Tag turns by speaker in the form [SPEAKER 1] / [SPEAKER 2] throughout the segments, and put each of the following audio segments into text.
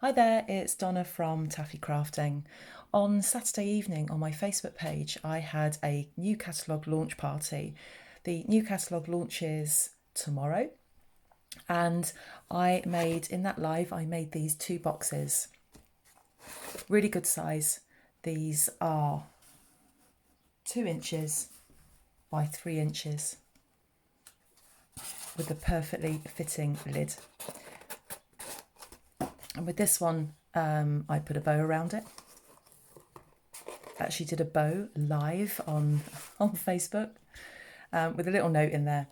[SPEAKER 1] Hi there, it's Donna from Taffy Crafting. On Saturday evening on my Facebook page, I had a new catalogue launch party. The new catalogue launches tomorrow, and in that live, I made these two boxes. Really good size. These are 2 inches by 3 inches with a perfectly fitting lid. And with this one, I put a bow around it. Actually did a bow live on Facebook with a little note in there.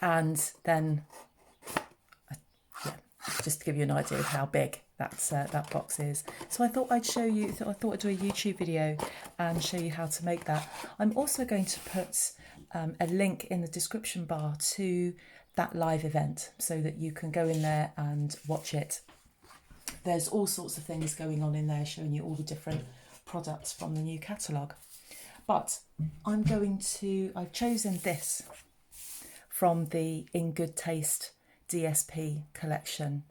[SPEAKER 1] And then, just to give you an idea of how big that box is. So I thought I'd show you, I thought I'd do a YouTube video and show you how to make that. I'm also going to put a link in the description bar to that live event so that you can go in there and watch it. There's all sorts of things going on in there showing you all the different products from the new catalogue. But I've chosen this from the In Good Taste DSP collection.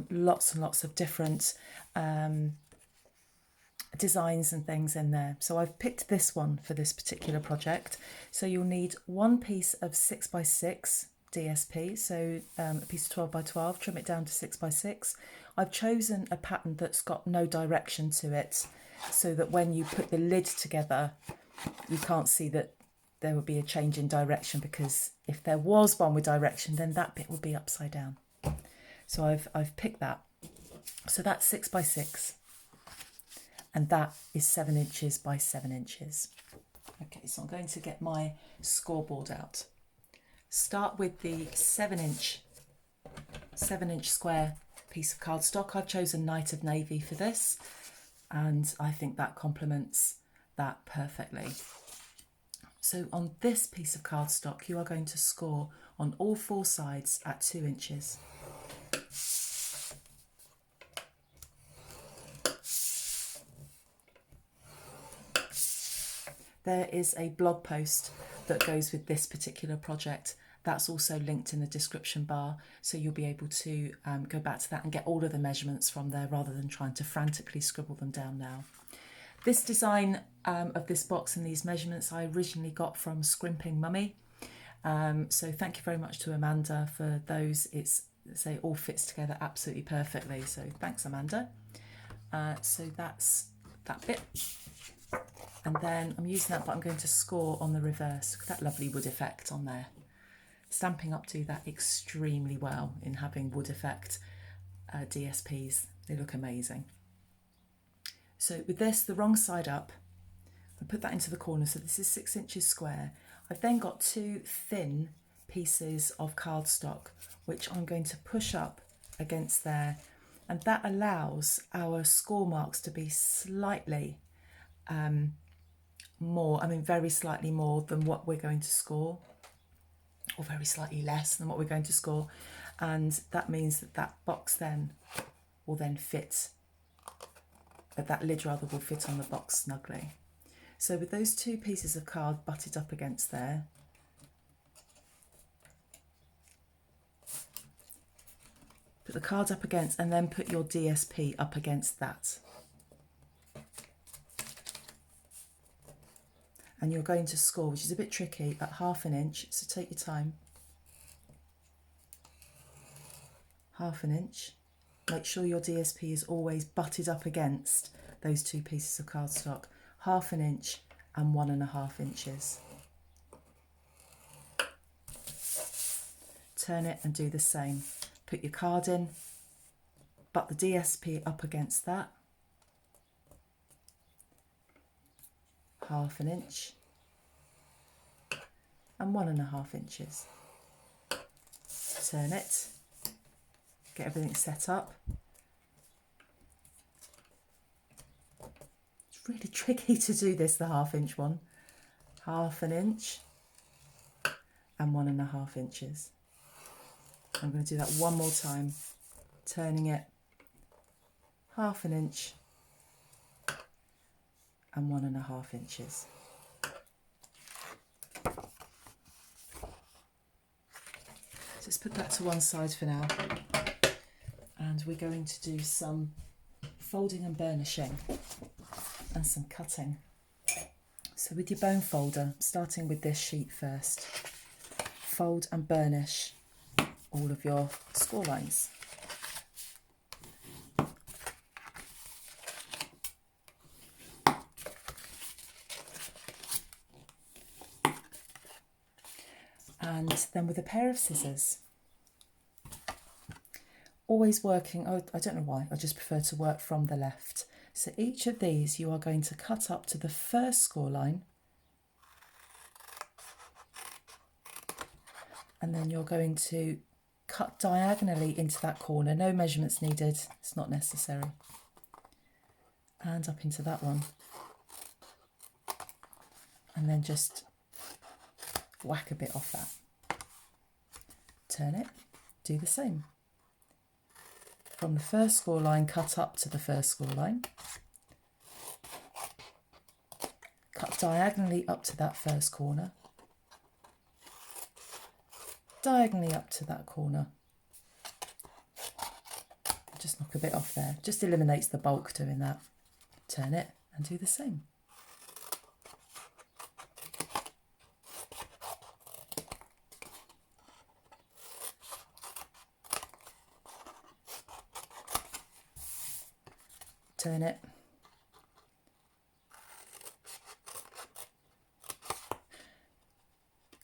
[SPEAKER 1] Lots and lots of different designs and things in there. So I've picked this one for this particular project. So you'll need one piece of 6x6 DSP, so a piece of 12x12, trim it down to 6x6. I've chosen a pattern that's got no direction to it, so that when you put the lid together, you can't see that there would be a change in direction, because if there was one with direction, then that bit would be upside down. So I've picked that. So that's 6x6, and that is 7 inches by 7 inches. Okay, so I'm going to get my scoreboard out. Start with the 7-inch square piece of cardstock. I've chosen Night of Navy for this, and I think that complements that perfectly. So on this piece of cardstock, you are going to score on all 4 sides at 2 inches. There is a blog post that goes with this particular project. That's also linked in the description bar, so you'll be able to go back to that and get all of the measurements from there rather than trying to frantically scribble them down now. This design of this box and these measurements I originally got from Scrimping Mummy. So thank you very much to Amanda for those. It all fits together absolutely perfectly. So thanks, Amanda. So that's that bit. And then I'm using that, but I'm going to score on the reverse. That lovely wood effect on there. Stampin' Up do that extremely well in having wood effect DSPs. They look amazing. So with this, the wrong side up, I put that into the corner. So this is 6 inches square. I've then got 2 thin pieces of cardstock, which I'm going to push up against there. And that allows our score marks to be slightly more, very slightly more than what we're going to score, or very slightly less than what we're going to score. And that means that that box then will then fit, that lid rather will fit on the box snugly. So with those 2 pieces of card butted up against there, put the card up against, and then put your DSP up against that. And you're going to score, which is a bit tricky, at 1/2 inch, so take your time. 1/2 inch. Make sure your DSP is always butted up against those 2 pieces of cardstock. 1/2 inch and 1.5 inches. Turn it and do the same. Put your card in, butt the DSP up against that. 1/2 inch and 1.5 inches. Turn it, get everything set up. It's really tricky to do this, the 1/2 inch one. 1/2 inch and 1.5 inches. I'm going to do that one more time, turning it 1/2 inch and 1.5 inches. So let's put that to one side for now. And and we're going to do some folding and burnishing and some cutting. So with your bone folder, starting with this sheet first, fold and burnish all of your score lines. And then with a pair of scissors, always working, I don't know why, I just prefer to work from the left. So each of these you are going to cut up to the first score line, and then you're going to cut diagonally into that corner. No measurements needed, it's not necessary. And up into that one. And then just whack a bit off that. Turn it, do the same. From the first score line, cut up to the first score line. Cut diagonally up to that first corner. Diagonally up to that corner. Just knock a bit off there. Just eliminates the bulk doing that. Turn it and do the same. Turn it.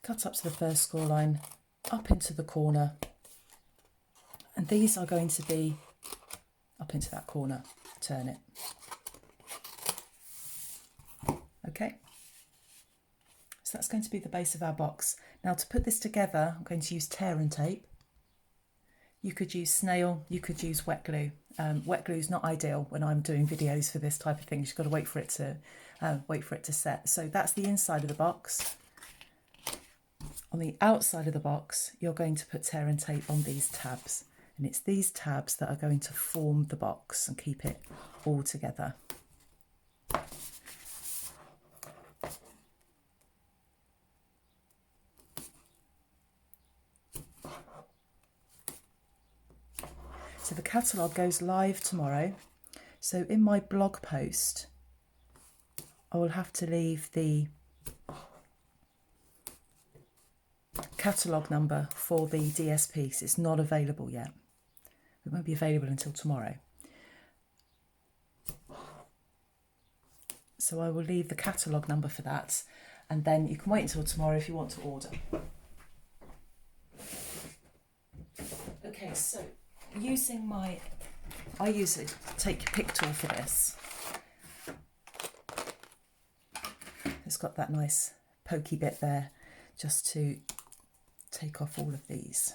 [SPEAKER 1] Cut up to the first score line, up into the corner, and these are going to be up into that corner. Turn it. Okay, so that's going to be the base of our box. Now to put this together, I'm going to use tear and tape. You could use snail, you could use wet glue. Wet glue is not ideal when I'm doing videos for this type of thing. You've got to wait for it to set. So that's the inside of the box. On the outside of the box, you're going to put tear and tape on these tabs, and it's these tabs that are going to form the box and keep it all together. So the catalogue goes live tomorrow. So in my blog post, I will have to leave the catalogue number for the DSP, so it's not available yet. It won't be available until tomorrow. So I will leave the catalogue number for that, and then you can wait until tomorrow if you want to order. Okay, so I use a take pick tool for this. It's got that nice pokey bit there just to take off all of these.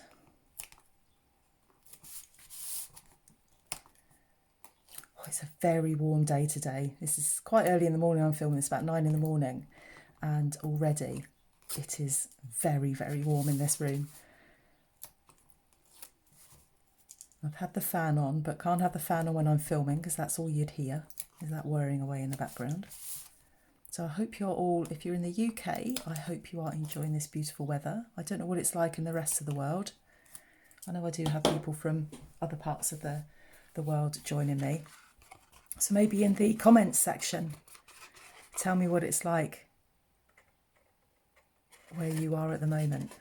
[SPEAKER 1] Oh, it's a very warm day today. This is quite early in the morning. I'm filming this about 9 in the morning, and already it is very, very warm in this room. I've had the fan on, but can't have the fan on when I'm filming because that's all you'd hear, is that whirring away in the background. So I hope you're all, if you're in the UK, I hope you are enjoying this beautiful weather. I don't know what it's like in the rest of the world. I know I do have people from other parts of the world joining me. So maybe in the comments section, tell me what it's like where you are at the moment.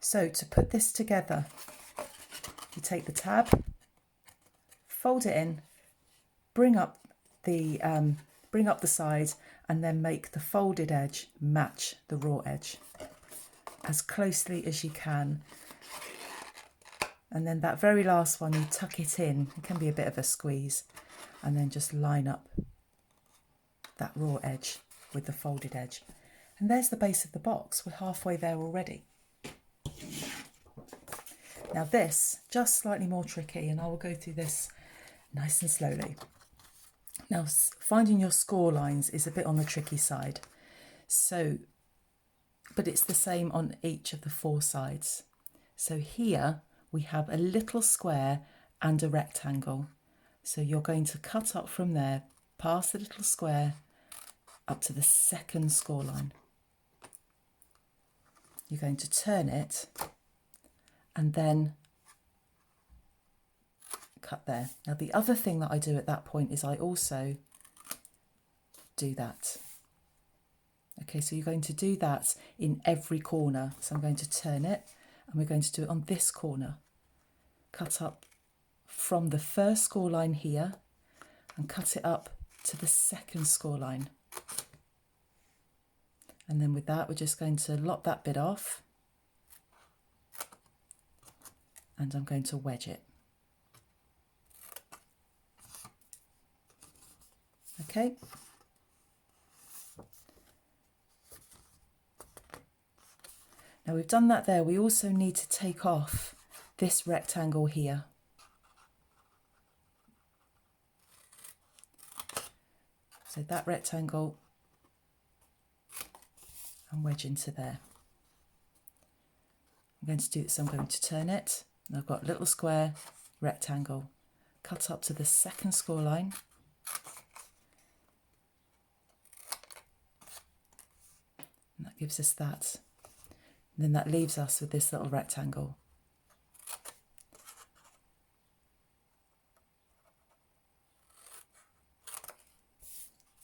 [SPEAKER 1] So to put this together, you take the tab, fold it in, bring up the side, and then make the folded edge match the raw edge as closely as you can. And then that very last one, you tuck it in. It can be a bit of a squeeze, and then just line up that raw edge with the folded edge. And there's the base of the box. We're halfway there already. Now this, just slightly more tricky, and I will go through this nice and slowly. Now, finding your score lines is a bit on the tricky side. So, but it's the same on each of the 4 sides. So here we have a little square and a rectangle. So you're going to cut up from there, past the little square, up to the second score line. You're going to turn it and then cut there. Now the other thing that I do at that point is I also do that. Okay, so you're going to do that in every corner. So I'm going to turn it and we're going to do it on this corner. Cut up from the first score line here and cut it up to the second score line. And then with that, we're just going to lop that bit off and I'm going to wedge it. Okay. Now we've done that there. We also need to take off this rectangle here. So that rectangle and wedge into there. I'm going to do this, I'm going to turn it. And I've got a little square rectangle. Cut up to the second score line. And that gives us that. And then that leaves us with this little rectangle.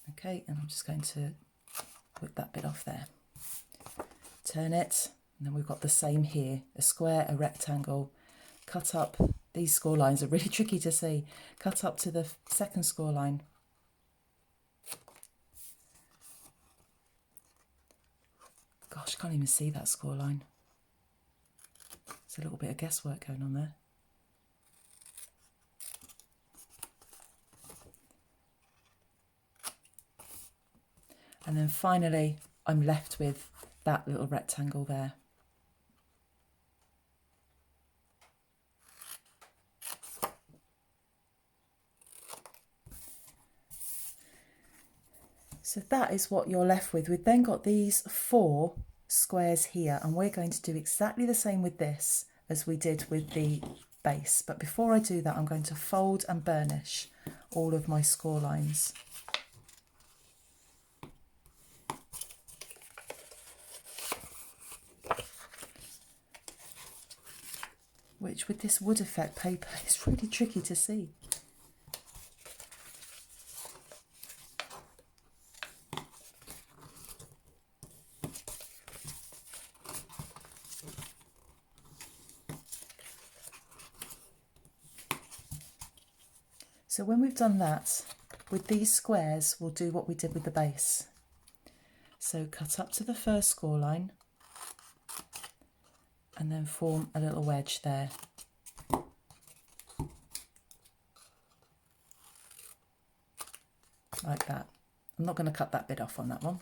[SPEAKER 1] Okay, and I'm just going to whip that bit off there. Turn it, and then we've got the same here, a square, a rectangle, cut up. These score lines are really tricky to see. Cut up to the second score line. Gosh, I can't even see that score line. There's a little bit of guesswork going on there. And then finally, I'm left with that little rectangle there. So that is what you're left with. We've then got these 4 squares here, and we're going to do exactly the same with this as we did with the base. But before I do that, I'm going to fold and burnish all of my score lines. Which with this wood effect paper is really tricky to see. So when we've done that, with these squares, we'll do what we did with the base. So cut up to the first score line and then form a little wedge there. Like that. I'm not going to cut that bit off on that one.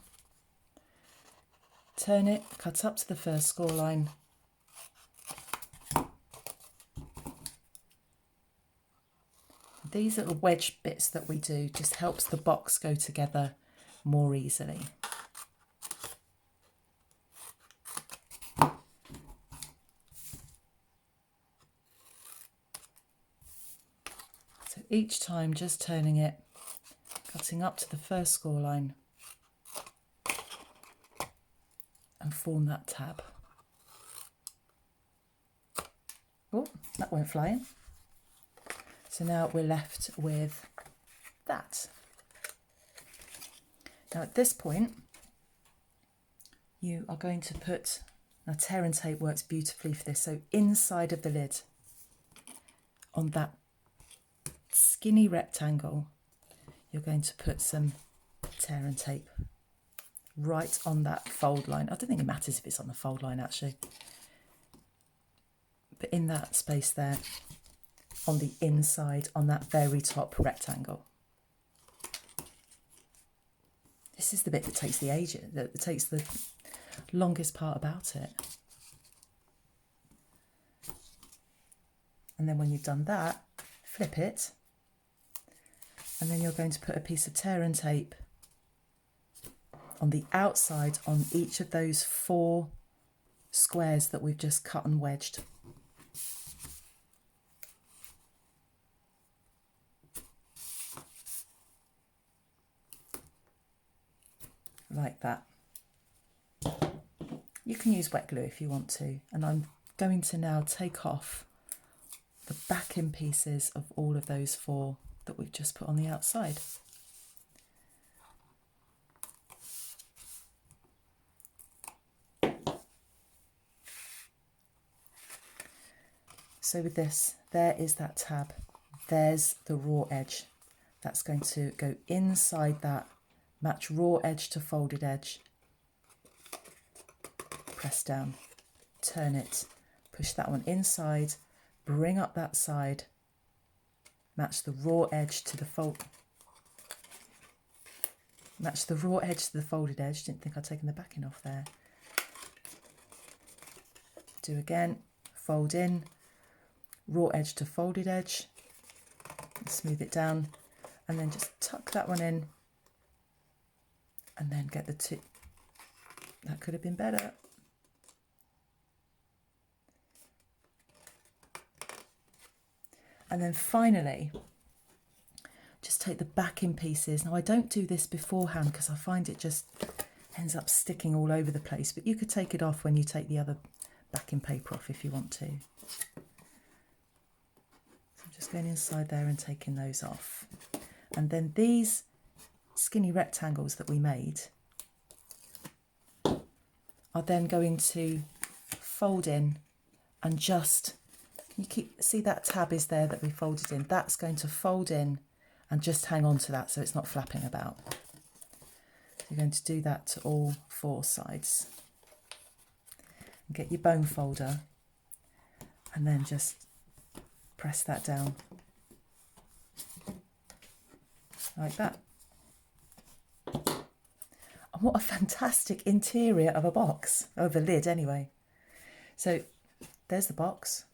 [SPEAKER 1] Turn it, cut up to the first score line. These little wedge bits that we do just helps the box go together more easily. So each time just turning it, cutting up to the first score line and form that tab. Oh, that went flying. So now we're left with that. Now at this point, you are going to put, now tear and tape works beautifully for this, so inside of the lid, on that skinny rectangle, you're going to put some tear and tape right on that fold line. I don't think it matters if it's on the fold line actually, but in that space there, on the inside, on that very top rectangle. This is the bit that takes the ages, that takes the longest part about it. And then when you've done that, flip it, and then you're going to put a piece of tear and tape on the outside on each of those 4 squares that we've just cut and wedged. Like that. You can use wet glue if you want to, and I'm going to now take off the backing pieces of all of those 4 that we've just put on the outside. So with this, there is that tab. There's the raw edge. That's going to go inside that. Match raw edge to folded edge. Press down, turn it, push that one inside, bring up that side, match the raw edge to the match the raw edge to the folded edge. Didn't think I'd taken the backing off there. Do again, fold in, raw edge to folded edge, smooth it down, and then just tuck that one in, and then get the 2. That could have been better. And then finally, just take the backing pieces. Now I don't do this beforehand because I find it just ends up sticking all over the place, but you could take it off when you take the other backing paper off if you want to. So I'm just going inside there and taking those off. And then these skinny rectangles that we made are then going to fold in and just, see that tab is there that we folded in. That's going to fold in and just hang on to that so it's not flapping about. So you're going to do that to all 4 sides. And get your bone folder and then just press that down like that. And what a fantastic interior of a box, of a lid anyway. So there's the box.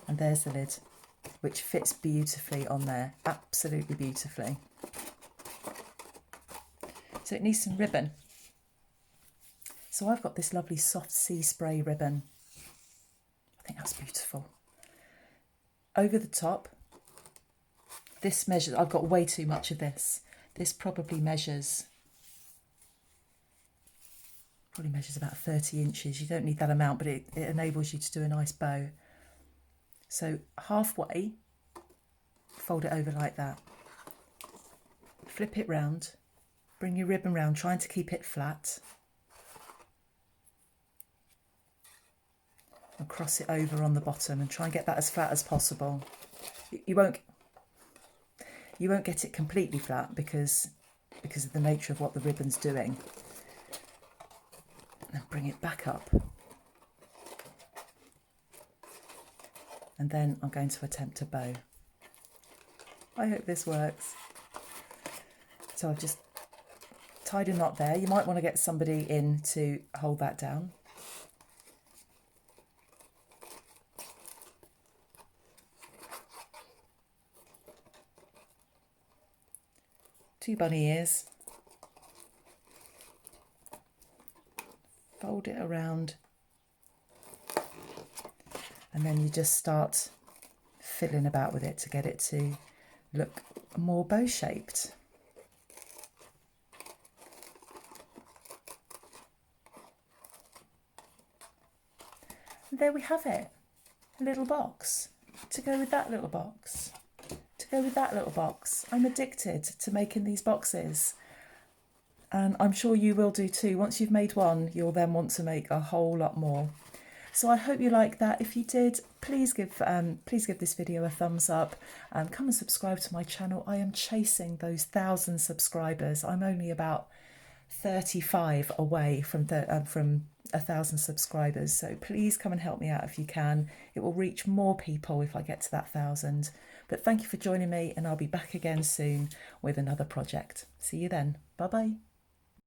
[SPEAKER 1] And there's the lid, which fits beautifully on there, absolutely beautifully. So it needs some ribbon. So I've got this lovely soft sea spray ribbon. I think that's beautiful. Over the top, this measures, I've got way too much of this. This probably measures about 30 inches. You don't need that amount, but it enables you to do a nice bow. So halfway, fold it over like that. Flip it round, bring your ribbon round, trying to keep it flat. And cross it over on the bottom and try and get that as flat as possible. You won't get it completely flat because of the nature of what the ribbon's doing. And bring it back up. And then I'm going to attempt a bow. I hope this works. So I've just tied a knot there. You might want to get somebody in to hold that down. Two bunny ears. Fold it around. And then you just start fiddling about with it to get it to look more bow-shaped. And there we have it, a little box to go with that little box, to go with that little box. I'm addicted to making these boxes, and I'm sure you will do too. Once you've made one, you'll then want to make a whole lot more. So I hope you like that. If you did, please give this video a thumbs up. Come and subscribe to my channel. I am chasing those 1,000 subscribers. I'm only about 35 away from 1,000 subscribers. So please come and help me out if you can. It will reach more people if I get to that 1,000. But thank you for joining me, and I'll be back again soon with another project. See you then. Bye bye.